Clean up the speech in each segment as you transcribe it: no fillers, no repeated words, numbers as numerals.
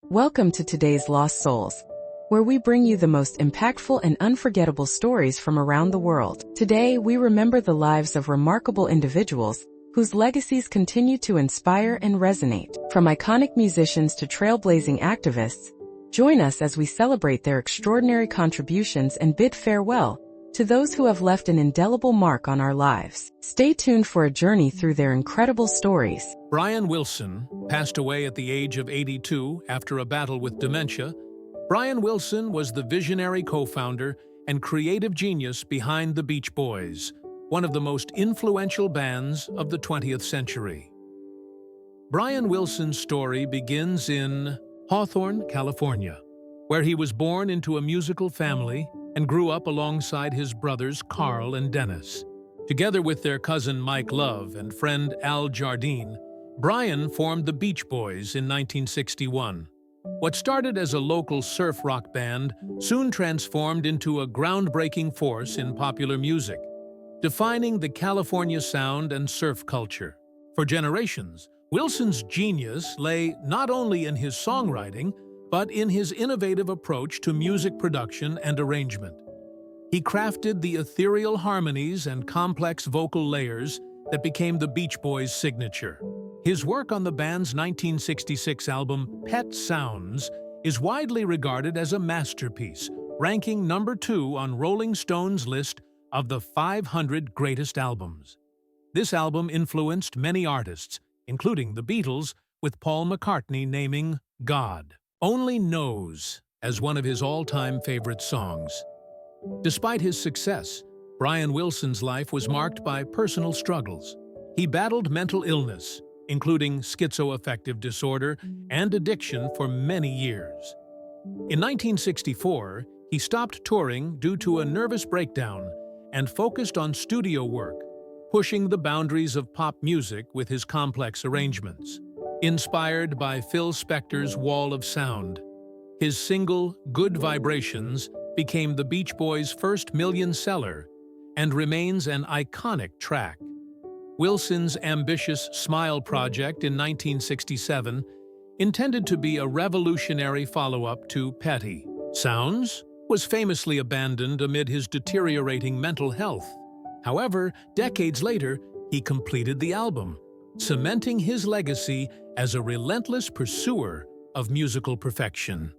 Welcome to today's Lost Souls, where we bring you the most impactful and unforgettable stories from around the world. Today, we remember the lives of remarkable individuals whose legacies continue to inspire and resonate. From iconic musicians to trailblazing activists, join us as we celebrate their extraordinary contributions and bid farewell to those who have left an indelible mark on our lives. Stay tuned for a journey through their incredible stories. Brian Wilson passed away at the age of 82 after a battle with dementia. Brian Wilson was the visionary co-founder and creative genius behind the Beach Boys, one of the most influential bands of the 20th century. Brian Wilson's story begins in Hawthorne, California, where he was born into a musical family and grew up alongside his brothers Carl and Dennis. Together with their cousin Mike Love and friend Al Jardine, Brian formed the Beach Boys in 1961. What started as a local surf rock band soon transformed into a groundbreaking force in popular music, defining the California sound and surf culture. For generations, Wilson's genius lay not only in his songwriting, but in his innovative approach to music production and arrangement. He crafted the ethereal harmonies and complex vocal layers that became the Beach Boys' signature. His work on the band's 1966 album Pet Sounds is widely regarded as a masterpiece, ranking number 2 on Rolling Stone's list of the 500 greatest albums. This album influenced many artists, including the Beatles, with Paul McCartney naming God Only Knows as one of his all-time favorite songs. Despite his success, Brian Wilson's life was marked by personal struggles. He battled mental illness, including schizoaffective disorder and addiction, for many years. In 1964, he stopped touring due to a nervous breakdown and focused on studio work, pushing the boundaries of pop music with his complex arrangements. Inspired by Phil Spector's Wall of Sound, his single Good Vibrations became the Beach Boys' first million-seller and remains an iconic track. Wilson's ambitious Smile project in 1967, intended to be a revolutionary follow-up to Petty Sounds, was famously abandoned amid his deteriorating mental health. However, decades later, he completed the album, cementing his legacy as a relentless pursuer of musical perfection.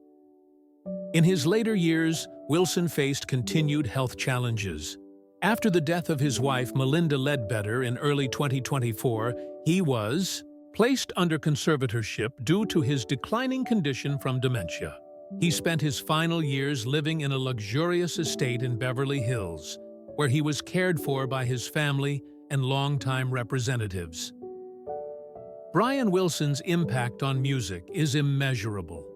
In his later years, Wilson faced continued health challenges. After the death of his wife, Melinda Ledbetter, in early 2024, he was placed under conservatorship due to his declining condition from dementia. He spent his final years living in a luxurious estate in Beverly Hills, where he was cared for by his family and longtime representatives. Brian Wilson's impact on music is immeasurable.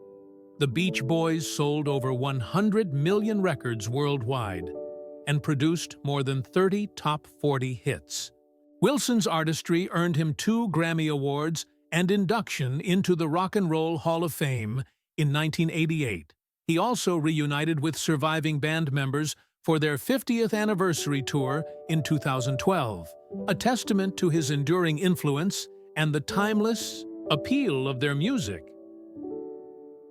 The Beach Boys sold over 100 million records worldwide and produced more than 30 top 40 hits. Wilson's artistry earned him 2 Grammy Awards and induction into the Rock and Roll Hall of Fame in 1988. He also reunited with surviving band members for their 50th anniversary tour in 2012, a testament to his enduring influence and the timeless appeal of their music.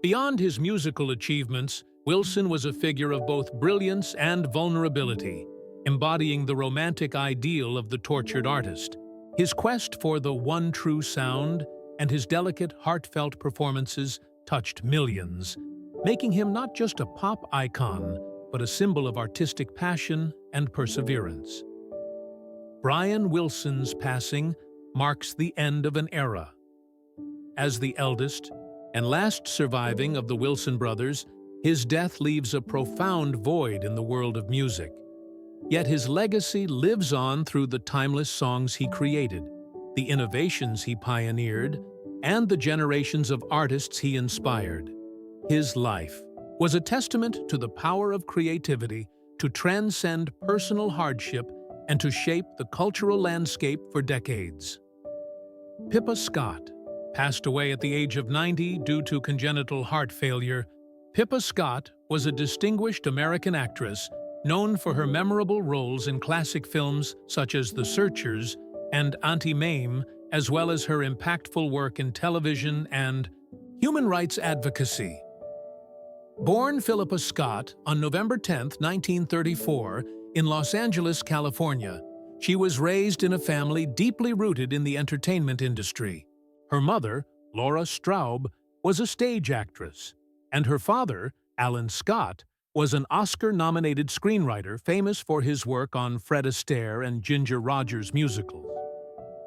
Beyond his musical achievements, Wilson was a figure of both brilliance and vulnerability, embodying the romantic ideal of the tortured artist. His quest for the one true sound and his delicate, heartfelt performances touched millions, making him not just a pop icon, but a symbol of artistic passion and perseverance. Brian Wilson's passing marks the end of an era. As the eldest and last surviving of the Wilson brothers, his death leaves a profound void in the world of music. Yet his legacy lives on through the timeless songs he created, the innovations he pioneered, and the generations of artists he inspired. His life was a testament to the power of creativity to transcend personal hardship and to shape the cultural landscape for decades. Pippa Scott passed away at the age of 90 due to congenital heart failure. Pippa Scott was a distinguished American actress known for her memorable roles in classic films such as The Searchers and Auntie Mame, as well as her impactful work in television and Human rights advocacy. Born Pippa Scott on November 10, 1934, in Los Angeles, California, she was raised in a family deeply rooted in the entertainment industry. Her mother, Laura Straub, was a stage actress, and her father, Alan Scott, was an Oscar-nominated screenwriter famous for his work on Fred Astaire and Ginger Rogers musicals.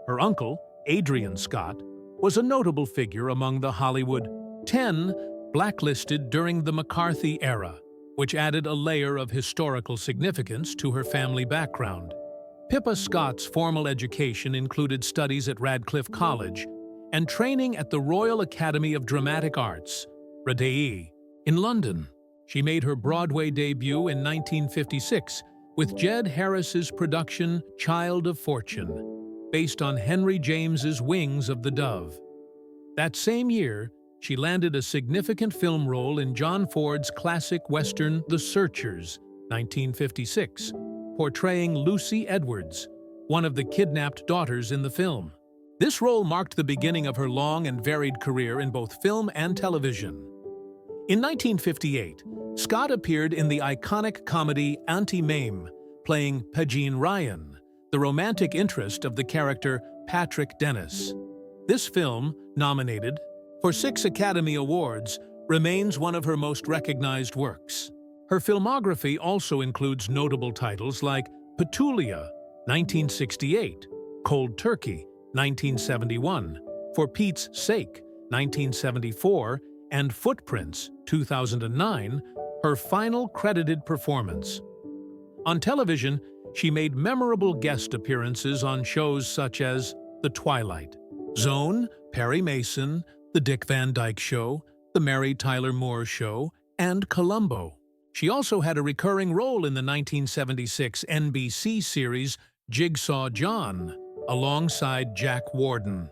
Her uncle, Adrian Scott, was a notable figure among the Hollywood 10 blacklisted during the McCarthy era, which added a layer of historical significance to her family background. Pippa Scott's formal education included studies at Radcliffe College and training at the Royal Academy of Dramatic Arts, RADAI, in London. She made her Broadway debut in 1956 with Jed Harris's production Child of Fortune, based on Henry James's Wings of the Dove. That same year, she landed a significant film role in John Ford's classic western The Searchers, 1956, portraying Lucy Edwards, one of the kidnapped daughters in the film. This role marked the beginning of her long and varied career in both film and television. In 1958, Scott appeared in the iconic comedy Auntie Mame, playing Pegeen Ryan, the romantic interest of the character Patrick Dennis. This film, nominated for 6 Academy Awards, remains one of her most recognized works. Her filmography also includes notable titles like Petulia, 1968, Cold Turkey, 1971, For Pete's Sake, 1974, and Footprints, 2009, her final credited performance. On television, she made memorable guest appearances on shows such as The Twilight Zone, Perry Mason, The Dick Van Dyke Show, The Mary Tyler Moore Show, and Columbo. She also had a recurring role in the 1976 NBC series Jigsaw John, alongside Jack Warden.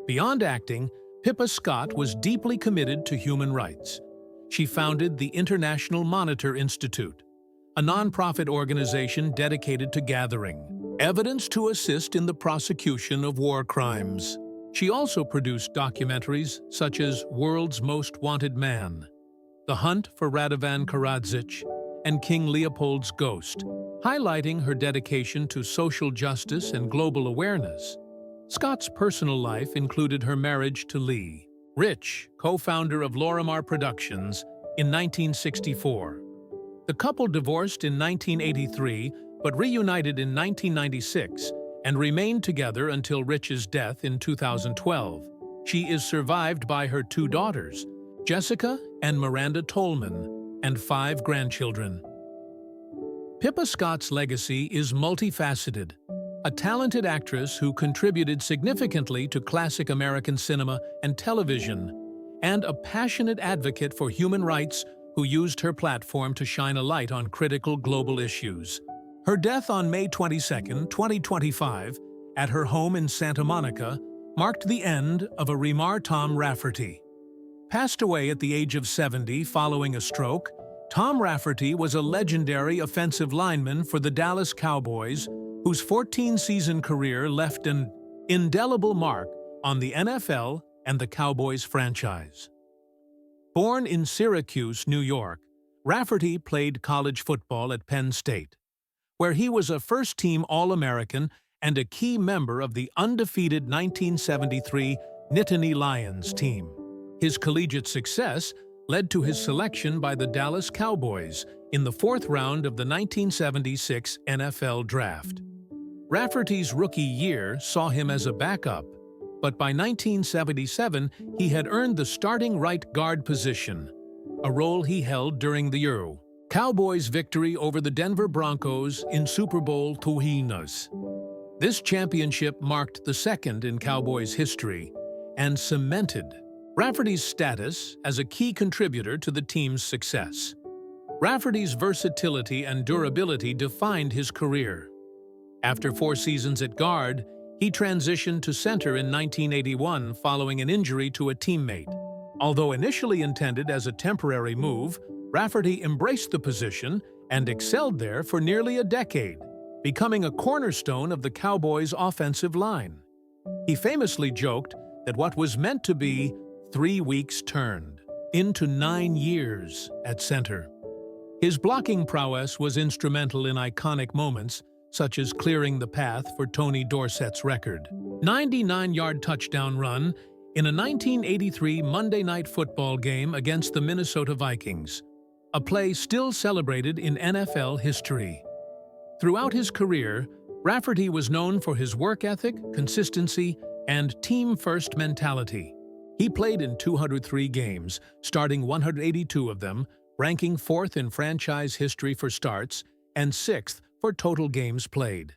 Beyond acting, Pippa Scott was deeply committed to human rights. She founded the International Monitor Institute, a nonprofit organization dedicated to gathering evidence to assist in the prosecution of war crimes. She also produced documentaries such as World's Most Wanted Man, The Hunt for Radovan Karadzic, and King Leopold's Ghost, highlighting her dedication to social justice and global awareness. Scott's personal life included her marriage to Lee Rich, co-founder of Lorimar Productions, in 1964. The couple divorced in 1983 but reunited in 1996 and remained together until Rich's death in 2012. She is survived by her 2 daughters, Jessica and Miranda Tolman, and 5 grandchildren. Pippa Scott's legacy is multifaceted. A talented actress who contributed significantly to classic American cinema and television, and a passionate advocate for human rights who used her platform to shine a light on critical global issues. Her death on May 22, 2025, at her home in Santa Monica, marked the end of a Remar Tom Rafferty. Passed away at the age of 70 following a stroke, Tom Rafferty was a legendary offensive lineman for the Dallas Cowboys, whose 14-season career left an indelible mark on the NFL and the Cowboys franchise. Born in Syracuse, New York, Rafferty played college football at Penn State, where he was a first-team All-American and a key member of the undefeated 1973 Nittany Lions team. His collegiate success led to his selection by the Dallas Cowboys in the 4th round of the 1976 NFL Draft. Rafferty's rookie year saw him as a backup, but by 1977 he had earned the starting right guard position, a role he held during the Euro Cowboys' victory over the Denver Broncos in Super Bowl XXIX. This championship marked the second in Cowboys history and cemented Rafferty's status as a key contributor to the team's success. Rafferty's versatility and durability defined his career. After 4 seasons at guard, he transitioned to center in 1981 following an injury to a teammate. Although initially intended as a temporary move, Rafferty embraced the position and excelled there for nearly a decade, becoming a cornerstone of the Cowboys' offensive line. He famously joked that what was meant to be 3 weeks turned into 9 years at center. His blocking prowess was instrumental in iconic moments, such as clearing the path for Tony Dorsett's record 99-yard touchdown run in a 1983 Monday Night Football game against the Minnesota Vikings, a play still celebrated in NFL history. Throughout his career, Rafferty was known for his work ethic, consistency, and team-first mentality. He played in 203 games, starting 182 of them, ranking 4th in franchise history for starts and 6th for total games played.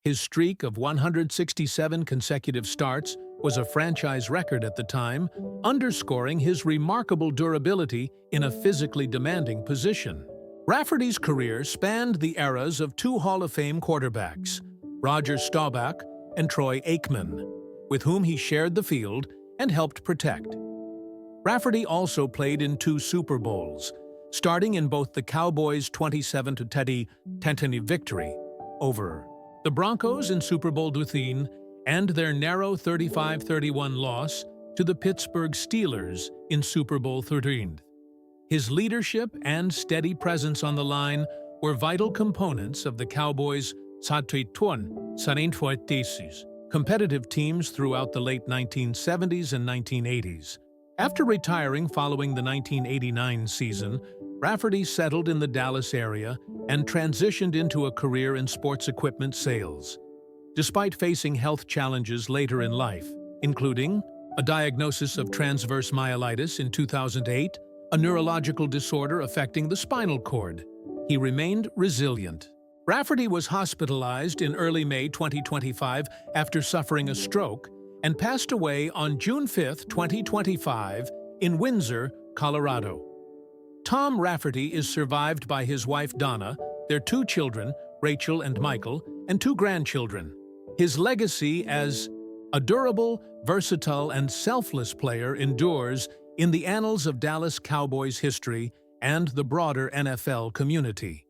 His streak of 167 consecutive starts was a franchise record at the time, underscoring his remarkable durability in a physically demanding position. Rafferty's career spanned the eras of 2 Hall of Fame quarterbacks, Roger Staubach and Troy Aikman, with whom he shared the field and helped protect. Rafferty also played in 2 Super Bowls, starting in both the Cowboys' 27-10 victory over the Broncos in Super Bowl XIII and their narrow 35-31 loss to the Pittsburgh Steelers in Super Bowl XIII. His leadership and steady presence on the line were vital components of the Cowboys' competitive teams throughout the late 1970s and 1980s. After retiring following the 1989 season, Rafferty settled in the Dallas area and transitioned into a career in sports equipment sales. Despite facing health challenges later in life, including a diagnosis of transverse myelitis in 2008, a neurological disorder affecting the spinal cord, he remained resilient. Rafferty was hospitalized in early May 2025 after suffering a stroke and passed away on June 5, 2025, in Windsor, Colorado. Tom Rafferty is survived by his wife Donna, their 2 children, Rachel and Michael, and 2 grandchildren. His legacy as a durable, versatile, and selfless player endures in the annals of Dallas Cowboys history and the broader NFL community.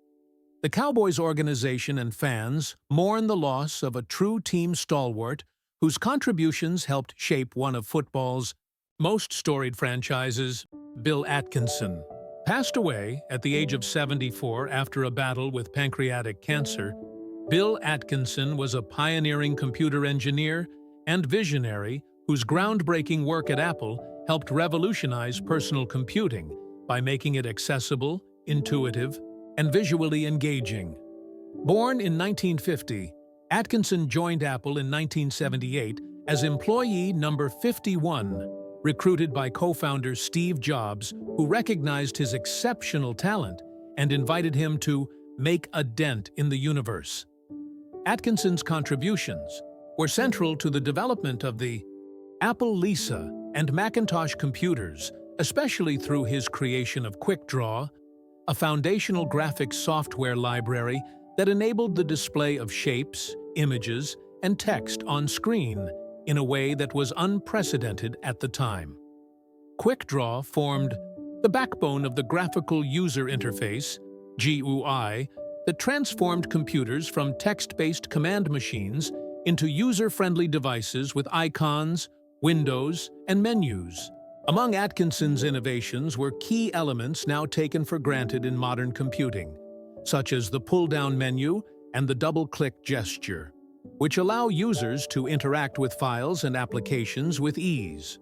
The Cowboys organization and fans mourn the loss of a true team stalwart whose contributions helped shape one of football's most storied franchises. Bill Atkinson passed away at the age of 74 after a battle with pancreatic cancer. Bill Atkinson was a pioneering computer engineer and visionary whose groundbreaking work at Apple helped revolutionize personal computing by making it accessible, intuitive, and visually engaging. Born in 1950, Atkinson joined Apple in 1978 as employee number 51, recruited by co-founder Steve Jobs, who recognized his exceptional talent and invited him to make a dent in the universe. Atkinson's contributions were central to the development of the Apple Lisa and Macintosh computers, especially through his creation of QuickDraw, a foundational graphics software library that enabled the display of shapes, images, and text on screen in a way that was unprecedented at the time. QuickDraw formed the backbone of the graphical user interface, GUI, that transformed computers from text-based command machines into user-friendly devices with icons, windows, and menus. Among Atkinson's innovations were key elements now taken for granted in modern computing, such as the pull-down menu and the double-click gesture, which allow users to interact with files and applications with ease.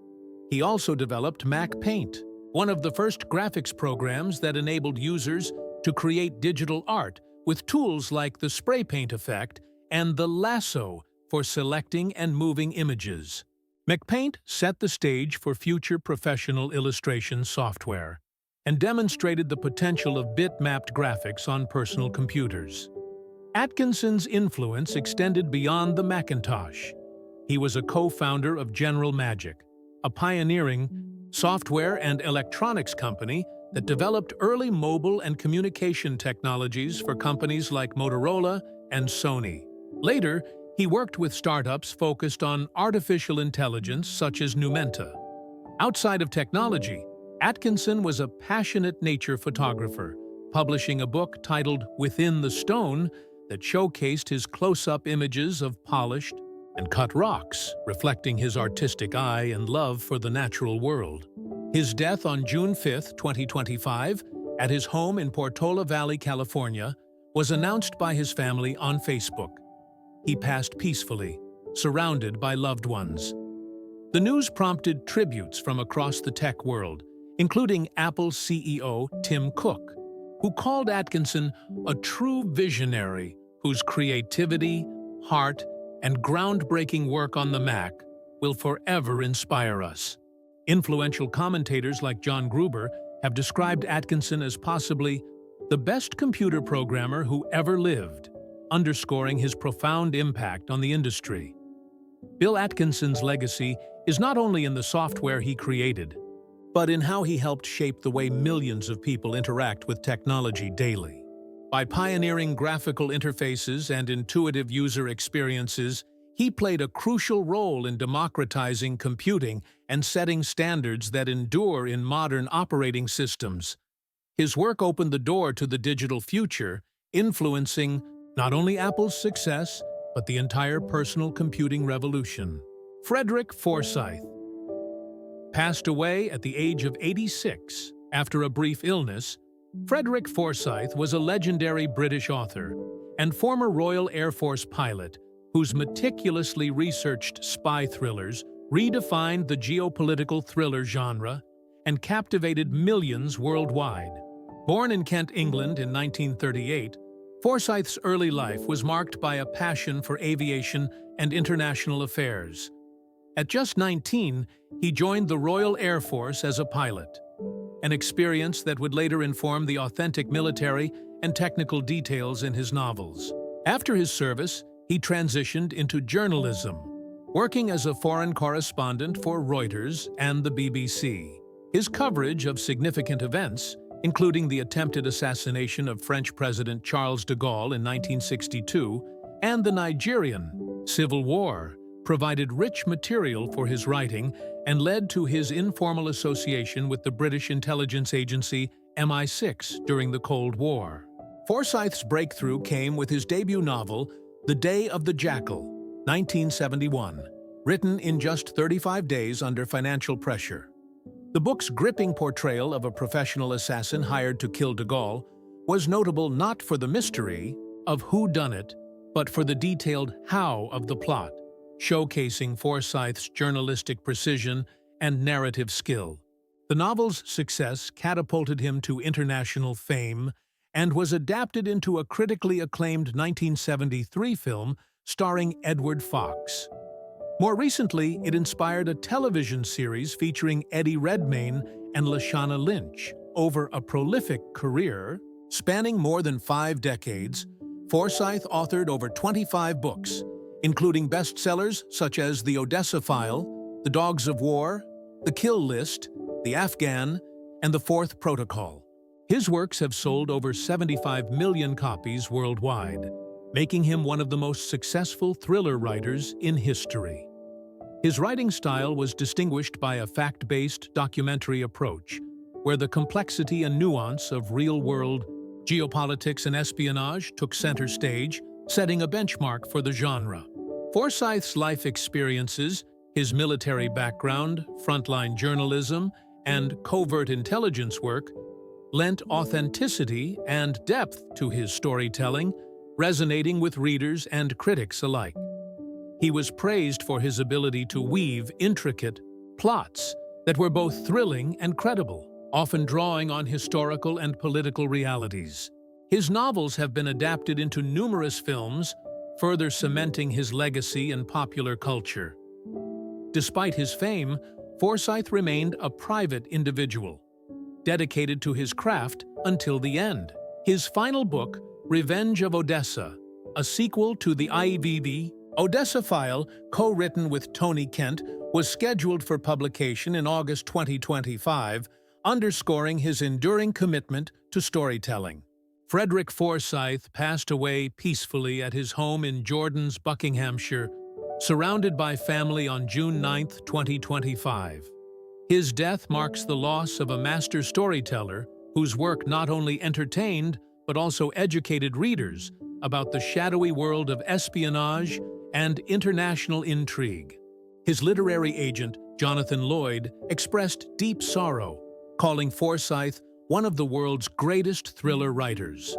He also developed Mac Paint, one of the first graphics programs that enabled users to create digital art with tools like the spray paint effect and the lasso for selecting and moving images. MacPaint set the stage for future professional illustration software and demonstrated the potential of bitmapped graphics on personal computers. Atkinson's influence extended beyond the Macintosh. He was a co-founder of General Magic, a pioneering software and electronics company that developed early mobile and communication technologies for companies like Motorola and Sony. Later, he worked with startups focused on artificial intelligence such as Numenta. Outside of technology, Atkinson was a passionate nature photographer, publishing a book titled Within the Stone that showcased his close-up images of polished, and cut rocks, reflecting his artistic eye and love for the natural world. His death on June 5, 2025, at his home in Portola Valley, California, was announced by his family on Facebook. He passed peacefully, surrounded by loved ones. The news prompted tributes from across the tech world, including Apple CEO Tim Cook, who called Atkinson a true visionary whose creativity, heart, and groundbreaking work on the Mac will forever inspire us. Influential commentators like John Gruber have described Atkinson as possibly the best computer programmer who ever lived, underscoring his profound impact on the industry. Bill Atkinson's legacy is not only in the software he created, but in how he helped shape the way millions of people interact with technology daily. By pioneering graphical interfaces and intuitive user experiences, he played a crucial role in democratizing computing and setting standards that endure in modern operating systems. His work opened the door to the digital future, influencing not only Apple's success, but the entire personal computing revolution. Frederick Forsyth passed away at the age of 86 after a brief illness. Frederick Forsyth was a legendary British author and former Royal Air Force pilot whose meticulously researched spy thrillers redefined the geopolitical thriller genre and captivated millions worldwide. Born in Kent, England in 1938, Forsyth's early life was marked by a passion for aviation and international affairs. At just 19, he joined the Royal Air Force as a pilot, an experience that would later inform the authentic military and technical details in his novels. After his service, he transitioned into journalism, working as a foreign correspondent for Reuters and the BBC. His coverage of significant events, including the attempted assassination of French President Charles de Gaulle in 1962 and the Nigerian Civil War, provided rich material for his writing and led to his informal association with the British intelligence agency MI6 during the Cold War. Forsyth's breakthrough came with his debut novel, The Day of the Jackal, 1971, written in just 35 days under financial pressure. The book's gripping portrayal of a professional assassin hired to kill de Gaulle was notable not for the mystery of who done it, but for the detailed how of the plot, showcasing Forsyth's journalistic precision and narrative skill. The novel's success catapulted him to international fame and was adapted into a critically acclaimed 1973 film starring Edward Fox. More recently, it inspired a television series featuring Eddie Redmayne and Lashana Lynch. Over a prolific career spanning more than 5 decades, Forsyth authored over 25 books, including bestsellers such as The Odessa File, The Dogs of War, The Kill List, The Afghan, and The Fourth Protocol. His works have sold over 75 million copies worldwide, making him one of the most successful thriller writers in history. His writing style was distinguished by a fact-based documentary approach, where the complexity and nuance of real-world geopolitics and espionage took center stage, setting a benchmark for the genre. Forsyth's life experiences, his military background, frontline journalism, and covert intelligence work lent authenticity and depth to his storytelling, resonating with readers and critics alike. He was praised for his ability to weave intricate plots that were both thrilling and credible, often drawing on historical and political realities. His novels have been adapted into numerous films, further cementing his legacy in popular culture. Despite his fame, Forsyth remained a private individual, dedicated to his craft until the end. His final book, Revenge of Odessa, a sequel to the IVV Odessa File, co-written with Tony Kent, was scheduled for publication in August 2025, underscoring his enduring commitment to storytelling. Frederick Forsyth passed away peacefully at his home in Jordan's Buckinghamshire, surrounded by family on June 9, 2025. His death marks the loss of a master storyteller whose work not only entertained but also educated readers about the shadowy world of espionage and international intrigue. His literary agent, Jonathan Lloyd, expressed deep sorrow, calling Forsyth one of the world's greatest thriller writers.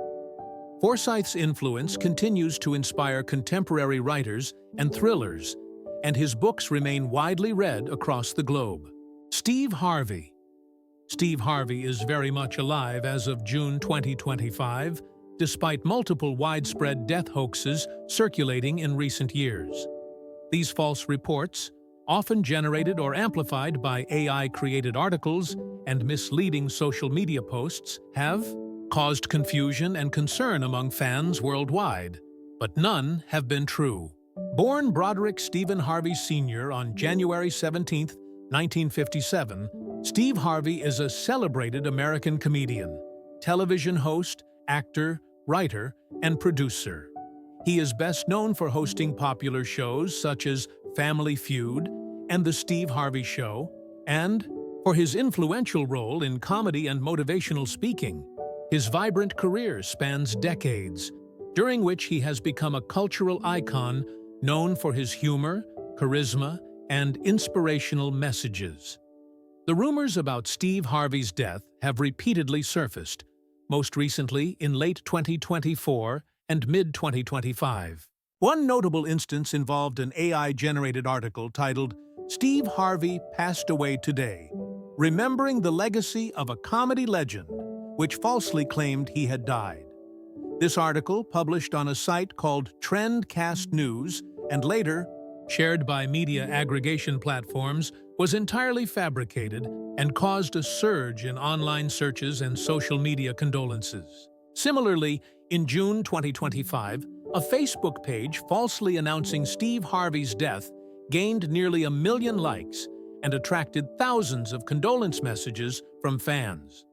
Forsyth's influence continues to inspire contemporary writers and thrillers, and his books remain widely read across the globe. Steve Harvey. Steve Harvey is very much alive as of June 2025, despite multiple widespread death hoaxes circulating in recent years. These false reports, often generated or amplified by AI-created articles and misleading social media posts, have caused confusion and concern among fans worldwide, but none have been true. Born Broderick Stephen Harvey Sr. on January 17, 1957, Steve Harvey is a celebrated American comedian, television host, actor, writer, and producer. He is best known for hosting popular shows such as Family Feud and The Steve Harvey Show, and for his influential role in comedy and motivational speaking. His vibrant career spans decades, during which he has become a cultural icon known for his humor, charisma, and inspirational messages. The rumors about Steve Harvey's death have repeatedly surfaced, most recently in late 2024 and mid-2025. One notable instance involved an AI-generated article titled, "Steve Harvey Passed Away Today, Remembering the Legacy of a Comedy Legend," which falsely claimed he had died. This article, published on a site called Trendcast News and later shared by media aggregation platforms, was entirely fabricated and caused a surge in online searches and social media condolences. Similarly, in June 2025, a Facebook page falsely announcing Steve Harvey's death gained nearly 1 million likes and attracted thousands of condolence messages from fans.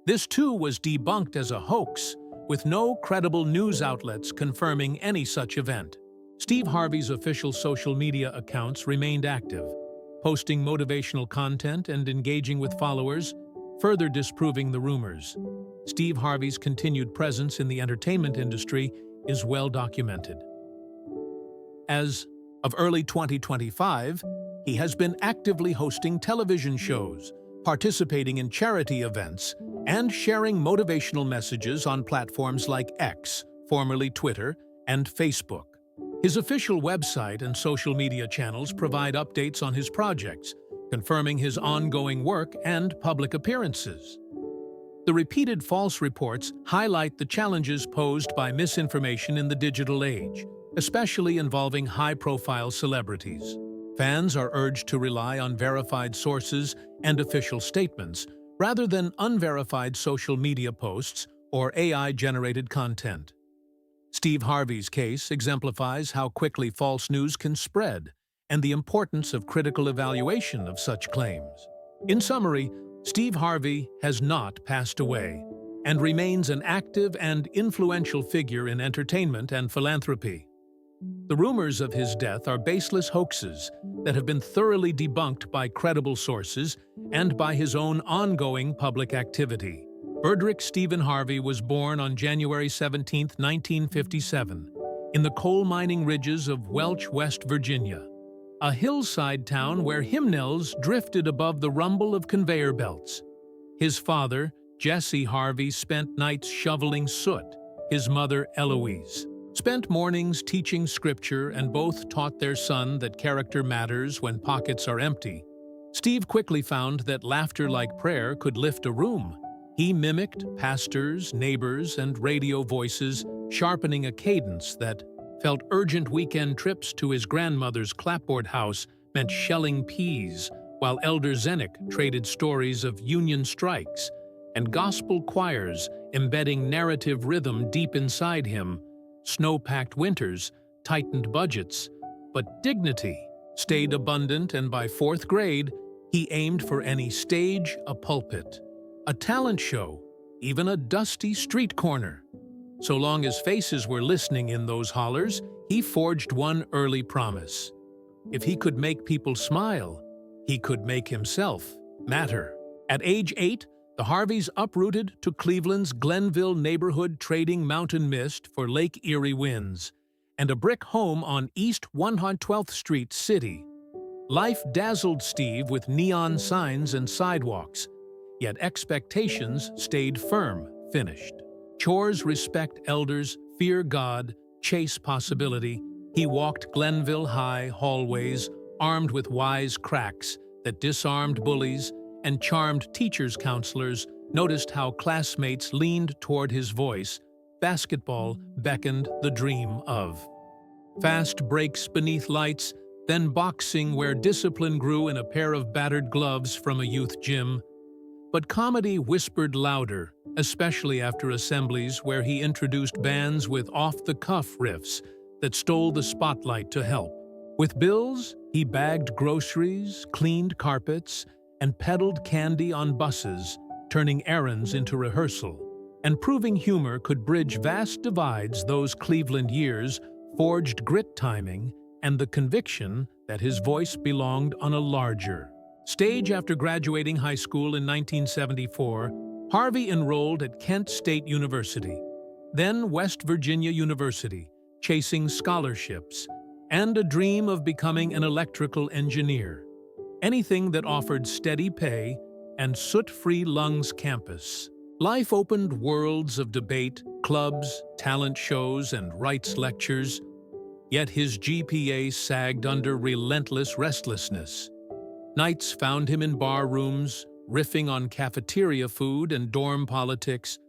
This too was debunked as a hoax, with no credible news outlets confirming any such event. Steve Harvey's official social media accounts remained active, posting motivational content and engaging with followers, further disproving the rumors. Steve Harvey's continued presence in the entertainment industry is well documented. As of early 2025, he has been actively hosting television shows, participating in charity events, and sharing motivational messages on platforms like X, formerly Twitter, and Facebook. His official website and social media channels provide updates on his projects, confirming his ongoing work and public appearances. The repeated false reports highlight the challenges posed by misinformation in the digital age, especially involving high-profile celebrities. Fans are urged to rely on verified sources and official statements, rather than unverified social media posts or AI-generated content. Steve Harvey's case exemplifies how quickly false news can spread and the importance of critical evaluation of such claims. In summary, Steve Harvey has not passed away and remains an active and influential figure in entertainment and philanthropy. The rumors of his death are baseless hoaxes that have been thoroughly debunked by credible sources and by his own ongoing public activity. Frederick Stephen Harvey was born on January 17, 1957, in the coal mining ridges of Welch, West Virginia, a hillside town where hymnals drifted above the rumble of conveyor belts. His father, Jesse Harvey, spent nights shoveling soot. His mother, Eloise, spent mornings teaching scripture, and both taught their son that character matters when pockets are empty. Steve quickly found that laughter like prayer could lift a room. He mimicked pastors, neighbors, and radio voices, sharpening a cadence that felt urgent. Weekend trips to his grandmother's clapboard house meant shelling peas, while Elder Zenick traded stories of Union strikes, and gospel choirs embedding narrative rhythm deep inside him. Snow-packed winters tightened budgets, but dignity stayed abundant, and by fourth grade, he aimed for any stage, a pulpit, a talent show, even a dusty street corner. So long as faces were listening in those hollers, he forged one early promise. If he could make people smile, he could make himself matter. At age 8, the Harveys uprooted to Cleveland's Glenville neighborhood, trading mountain mist for Lake Erie winds, and a brick home on East 112th Street City. Life dazzled Steve with neon signs and sidewalks, yet expectations stayed firm, finished. Chores: respect elders, fear God, chase possibility. He walked Glenville High hallways, armed with wise cracks that disarmed bullies and charmed teachers' counselors, noticed how classmates leaned toward his voice. Basketball beckoned the dream of fast breaks beneath lights, then boxing where discipline grew in a pair of battered gloves from a youth gym. But comedy whispered louder, especially after assemblies where he introduced bands with off-the-cuff riffs that stole the spotlight to help. With bills, he bagged groceries, cleaned carpets, and peddled candy on buses, turning errands into rehearsal. And proving humor could bridge vast divides, those Cleveland years forged grit, timing, and the conviction that his voice belonged on a larger stage. After graduating high school in 1974, Harvey enrolled at Kent State University, then West Virginia University, chasing scholarships and a dream of becoming an electrical engineer. Anything that offered steady pay and soot-free lungs campus. Life opened worlds of debate, clubs, talent shows, and rights lectures, yet his GPA sagged under relentless restlessness. Nights found him in bar rooms, riffing on cafeteria food and dorm politics,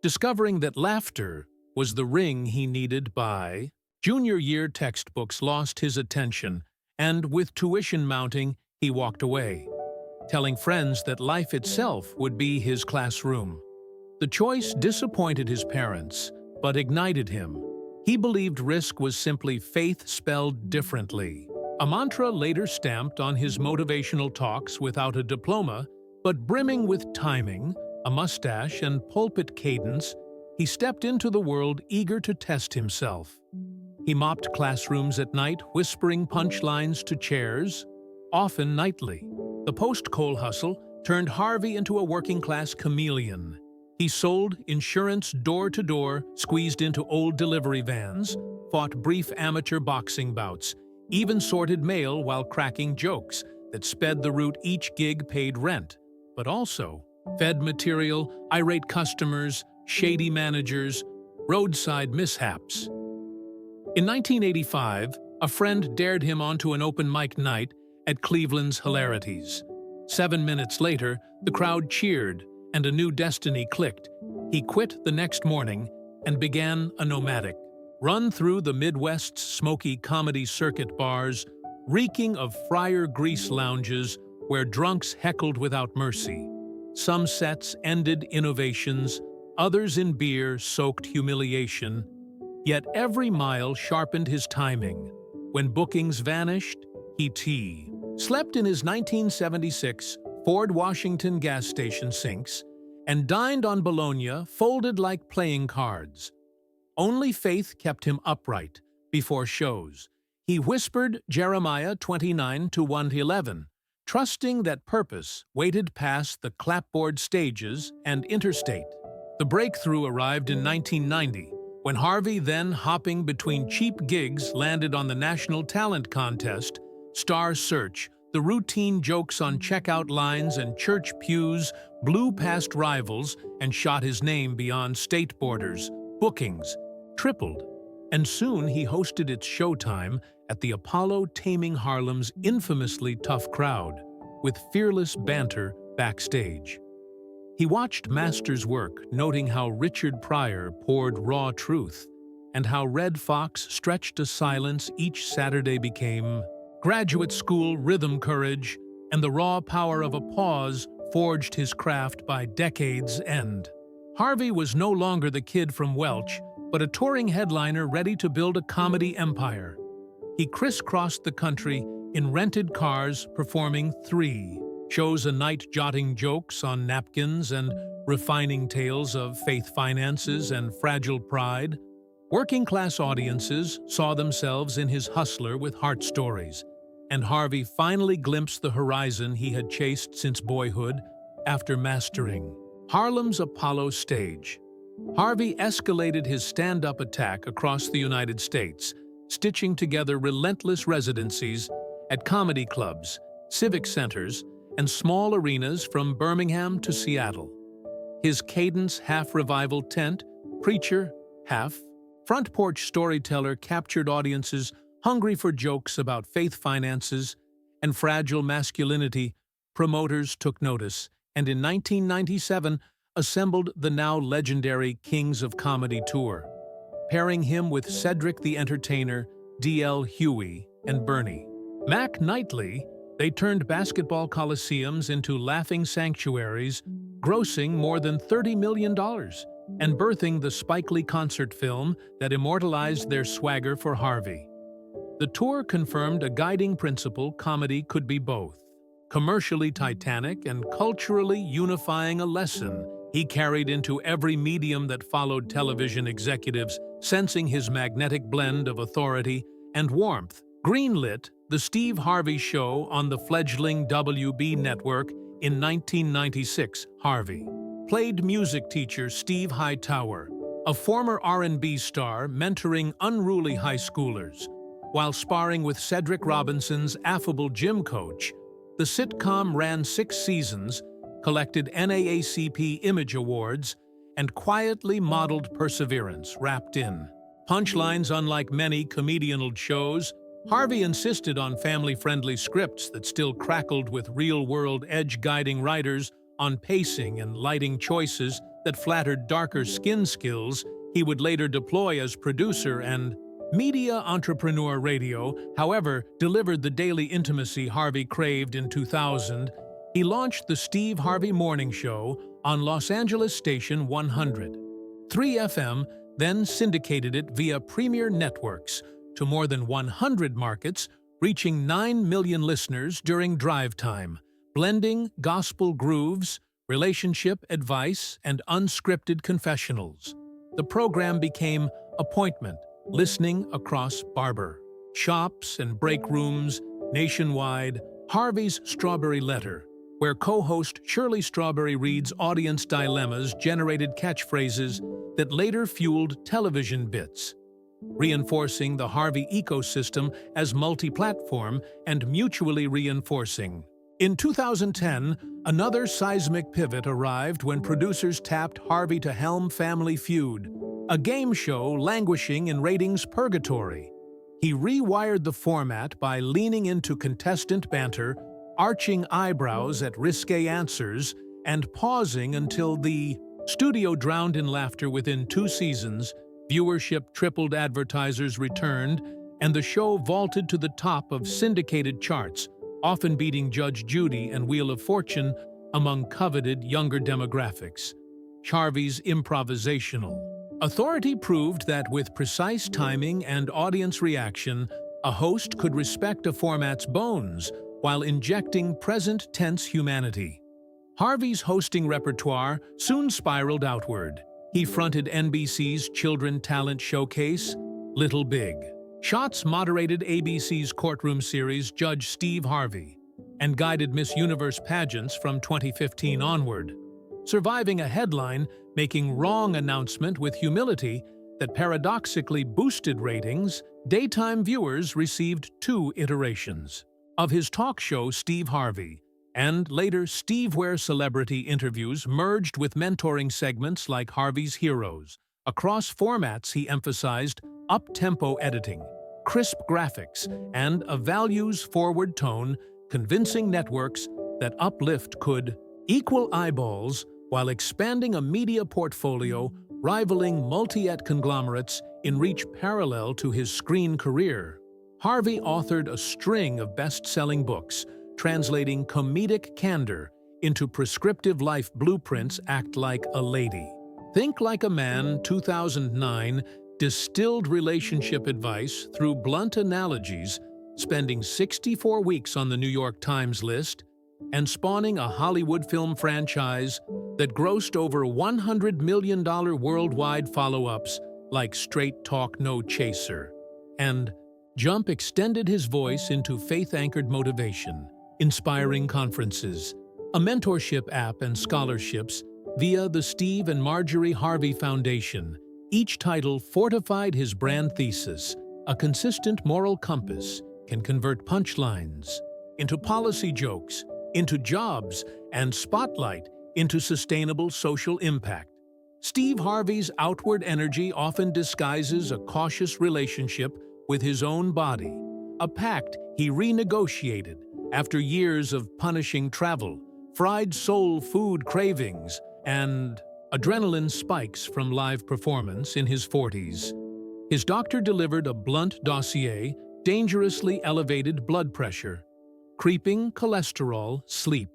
discovering that laughter was the ring he needed by junior year. Textbooks lost his attention, and with tuition mounting, he walked away, telling friends that life itself would be his classroom. The choice disappointed his parents, but ignited him. He believed risk was simply faith spelled differently, a mantra later stamped on his motivational talks. Without a diploma, but brimming with timing, a mustache, and pulpit cadence, he stepped into the world eager to test himself. He mopped classrooms at night, whispering punchlines to chairs, often nightly. The post-coal hustle turned Harvey into a working-class chameleon. He sold insurance door to door, squeezed into old delivery vans, fought brief amateur boxing bouts, even sorted mail while cracking jokes that sped the route. Each gig paid rent, but also fed material, irate customers, shady managers, roadside mishaps. In 1985, a friend dared him onto an open mic night at Cleveland's Hilarities. 7 minutes later, the crowd cheered, and a new destiny clicked. He quit the next morning and began a nomadic run through the Midwest's smoky comedy circuit bars, reeking of fryer grease lounges where drunks heckled without mercy. Some sets ended innovations, others in beer-soaked humiliation, yet every mile sharpened his timing. When bookings vanished, he slept in his 1976 Ford Washington gas station sinks and dined on bologna folded like playing cards. Only faith kept him upright before shows. He whispered Jeremiah 29:1-11, trusting that purpose waited past the clapboard stages and interstate. The breakthrough arrived in 1990, when Harvey, then hopping between cheap gigs, landed on the National Talent Contest, Star Search. The routine jokes on checkout lines and church pews blew past rivals and shot his name beyond state borders. Bookings tripled, and soon he hosted its showtime at the Apollo, taming Harlem's infamously tough crowd with fearless banter backstage. He watched masters work, noting how Richard Pryor poured raw truth and how Red Fox stretched a silence. Each Saturday became graduate school rhythm. Courage and the raw power of a pause forged his craft by decades' end. Harvey was no longer the kid from Welch, but a touring headliner ready to build a comedy empire. He crisscrossed the country in rented cars, performing 3 shows a night, jotting jokes on napkins and refining tales of faith, finances, and fragile pride. Working-class audiences saw themselves in his hustler with heart stories, and Harvey finally glimpsed the horizon he had chased since boyhood. After mastering Harlem's Apollo stage, Harvey escalated his stand-up attack across the United States, stitching together relentless residencies at comedy clubs, civic centers, and small arenas from Birmingham to Seattle. His cadence half-revival tent, preacher, half, front porch storyteller captured audiences hungry for jokes about faith finances and fragile masculinity. Promoters took notice, and in 1997 assembled the now legendary Kings of Comedy Tour, pairing him with Cedric the Entertainer, D.L. Huey, and Bernie Mac Knightley. They turned basketball coliseums into laughing sanctuaries, grossing more than $30 million, and birthing the Spike Lee concert film that immortalized their swagger for Harvey. The tour confirmed a guiding principle: comedy could be both commercially titanic and culturally unifying, a lesson he carried into every medium that followed. Television executives, sensing his magnetic blend of authority and warmth, greenlit The Steve Harvey Show on the fledgling WB network in 1996. Harvey played music teacher Steve Hightower, a former R&B star mentoring unruly high schoolers, while sparring with Cedric Robinson's affable gym coach. The sitcom ran 6 seasons, collected NAACP Image Awards, and quietly modeled perseverance wrapped in punchlines. Unlike many comedianal shows, Harvey insisted on family-friendly scripts that still crackled with real-world edge, guiding writers on pacing and lighting choices that flattered darker skin skills he would later deploy as producer and media entrepreneur. Radio, however, delivered the daily intimacy Harvey craved. In 2000, he launched The Steve Harvey Morning Show on Los Angeles station 100. 3 FM then syndicated it via Premier Networks to more than 100 markets, reaching 9 million listeners during drive time, blending gospel grooves, relationship advice, and unscripted confessionals. The program became appointment listening across barber shops and break rooms nationwide. Harvey's Strawberry Letter, where co-host Shirley Strawberry reads audience dilemmas, generated catchphrases that later fueled television bits, reinforcing the Harvey ecosystem as multi-platform and mutually reinforcing. In 2010, another seismic pivot arrived when producers tapped Harvey to helm Family Feud, a game show languishing in ratings purgatory. He rewired the format by leaning into contestant banter, arching eyebrows at risque answers, and pausing until the studio drowned in laughter. Within 2 seasons, viewership tripled, advertisers returned, and the show vaulted to the top of syndicated charts, often beating Judge Judy and Wheel of Fortune among coveted younger demographics. Harvey's improvisational authority proved that with precise timing and audience reaction, a host could respect a format's bones while injecting present-tense humanity. Harvey's hosting repertoire soon spiraled outward. He fronted NBC's Children Talent Showcase, Little Big Shots, moderated ABC's courtroom series Judge Steve Harvey, and guided Miss Universe pageants from 2015 onward, surviving a headline-making wrong announcement with humility that paradoxically boosted ratings. Daytime viewers received 2 iterations of his talk show Steve Harvey, and later Steve, where celebrity interviews merged with mentoring segments like Harvey's Heroes. Across formats, he emphasized up-tempo editing, crisp graphics, and a values-forward tone, convincing networks that uplift could equal eyeballs while expanding a media portfolio rivaling multi-et conglomerates in reach. Parallel to his screen career, Harvey authored a string of best-selling books, translating comedic candor into prescriptive life blueprints. Act Like a Lady, Think Like a Man, 2009, distilled relationship advice through blunt analogies, spending 64 weeks on the New York Times list, and spawning a Hollywood film franchise that grossed over $100 million worldwide. Follow-ups like Straight Talk No Chaser and Jump extended his voice into faith-anchored motivation, inspiring conferences, a mentorship app, and scholarships via the Steve and Marjorie Harvey Foundation. Each title fortified his brand thesis, A consistent moral compass can convert punchlines into policy jokes, into jobs, and spotlight into sustainable social impact. Steve Harvey's outward energy often disguises a cautious relationship with his own body, a pact he renegotiated after years of punishing travel, fried soul food cravings, and adrenaline spikes from live performance in his 40s. His doctor delivered a blunt dossier, dangerously elevated blood pressure, creeping cholesterol, sleep,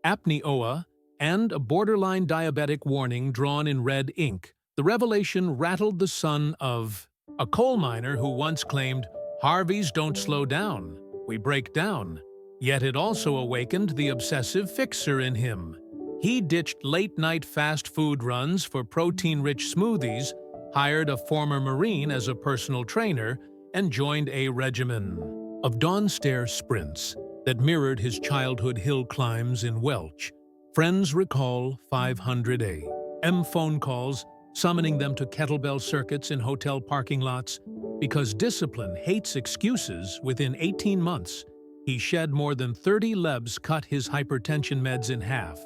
apnea, and a borderline diabetic warning drawn in red ink. The revelation rattled the son of a coal miner who once claimed, "Harveys don't slow down, we break down." Yet it also awakened the obsessive fixer in him. He ditched late-night fast food runs for protein-rich smoothies, hired a former Marine as a personal trainer, and joined a regimen of dawn-stare sprints that mirrored his childhood hill climbs in Welch. Friends recall 500 a.m. phone calls, summoning them to kettlebell circuits in hotel parking lots. Because discipline hates excuses, within 18 months, he shed more than 30 lebs, cut his hypertension meds in half,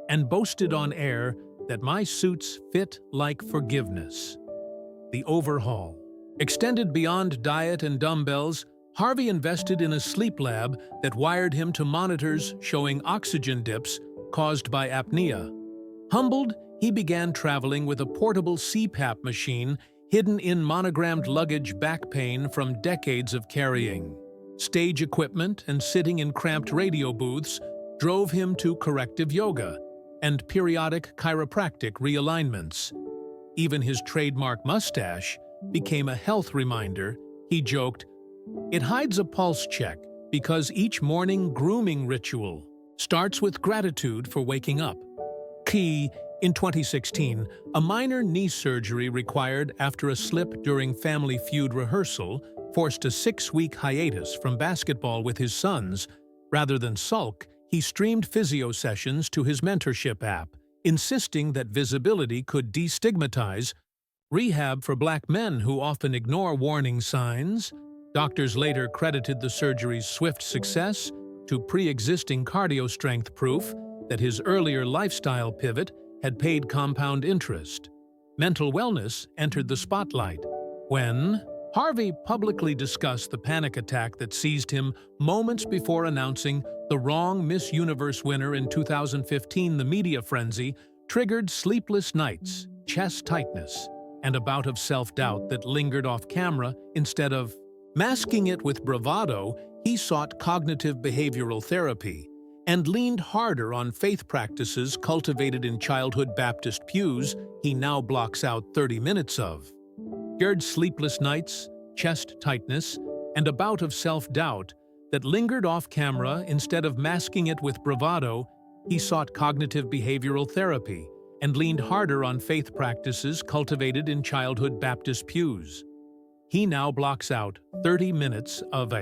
and boasted on air that "my suits fit like forgiveness." The overhaul. Extended beyond diet and dumbbells, Harvey invested in a sleep lab that wired him to monitors showing oxygen dips caused by apnea. Humbled, he began traveling with a portable CPAP machine hidden in monogrammed luggage. Back pain from decades of carrying stage equipment and sitting in cramped radio booths drove him to corrective yoga and periodic chiropractic realignments. Even his trademark mustache became a health reminder. He joked, "It hides a pulse check because each morning grooming ritual starts with gratitude for waking up." In 2016, a minor knee surgery required after a slip during Family Feud rehearsal forced a 6-week hiatus from basketball with his sons. Rather than sulk, he streamed physio sessions to his mentorship app, insisting that visibility could destigmatize rehab for Black men who often ignore warning signs. Doctors later credited the surgery's swift success to pre-existing cardio strength, proof that his earlier lifestyle pivot had paid compound interest. Mental wellness entered the spotlight when Harvey publicly discussed the panic attack that seized him moments before announcing the wrong Miss Universe winner in 2015. The media frenzy triggered sleepless nights, chest tightness, and a bout of self-doubt that lingered off camera. Instead of masking it with bravado, he sought cognitive behavioral therapy and leaned harder on faith practices cultivated in childhood Baptist pews. He now blocks out 30 minutes of sleepless nights, chest tightness, and a bout of self-doubt that lingered off camera. Instead of masking it with bravado, he sought cognitive behavioral therapy and leaned harder on faith practices cultivated in childhood Baptist pews. He now blocks out 30 minutes of